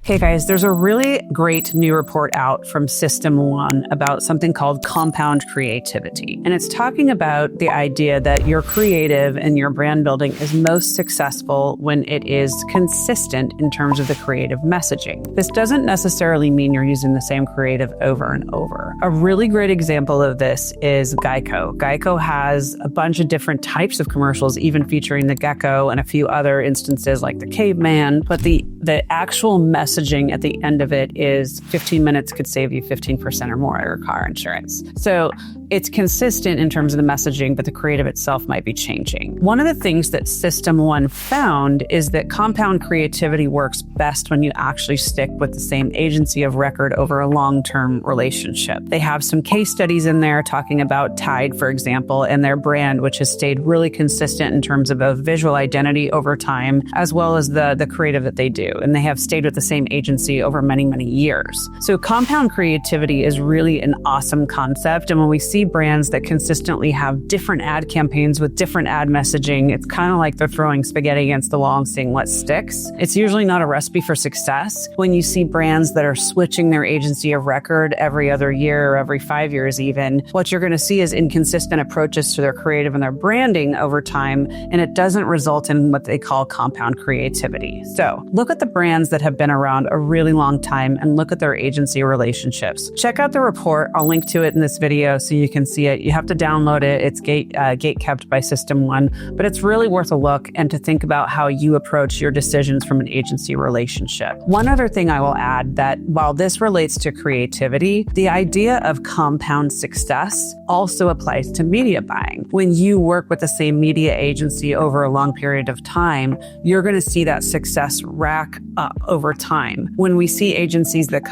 Hey guys, there's a really great new report out from System 1 about something called compound creativity. And it's talking about the idea that your creative and your brand building is most successful when it is consistent in terms of the creative messaging. This doesn't necessarily mean you're using the same creative over and over. A really great example of this is Geico. Geico has a bunch of different types of commercials, even featuring the gecko and a few other instances like the caveman, but the actual messaging at the end of it is 15 minutes could save you 15% or more on your car insurance. So it's consistent in terms of the messaging, but the creative itself might be changing. One of the things that System 1 found is that compound creativity works best when you actually stick with the same agency of record over a long-term relationship. They have some case studies in there talking about Tide, for example, and their brand, which has stayed really consistent in terms of a visual identity over time, as well as the creative that they do. And they have stayed with the same agency over many, many years. So compound creativity is really an awesome concept. And when we see brands that consistently have different ad campaigns with different ad messaging, it's kind of like they're throwing spaghetti against the wall and seeing what sticks. It's usually not a recipe for success. When you see brands that are switching their agency of record every other year or every 5 years even, what you're going to see is inconsistent approaches to their creative and their branding over time, and it doesn't result in what they call compound creativity. So look at the brands that have been around a really long time and look at their agency relationships. Check out the report. I'll link to it in this video so you can see it. You have to download it. It's gate kept by System 1, but it's really worth a look and to think about how you approach your decisions from an agency relationship. One other thing I will add, that while this relates to creativity, the idea of compound success also applies to media buying. When you work with the same media agency over a long period of time, you're going to see that success rack up over time. When we see agencies that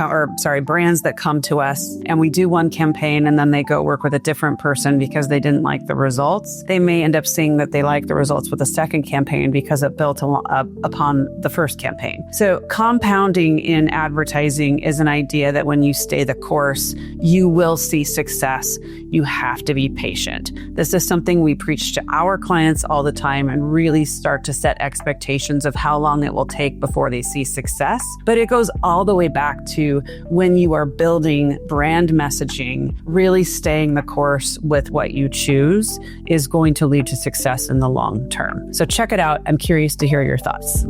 brands that come to us and we do one campaign and then they go work with a different person because they didn't like the results, they may end up seeing that they like the results with the second campaign because it built upon the first campaign. So compounding in advertising is an idea that when you stay the course, you will see success. You have to be patient. This is something we preach to our clients all the time and really start to set expectations of how long it will take before they see success. But it goes all the way back to when you are building brand messaging, really staying the course with what you choose is going to lead to success in the long term. So check it out. I'm curious to hear your thoughts.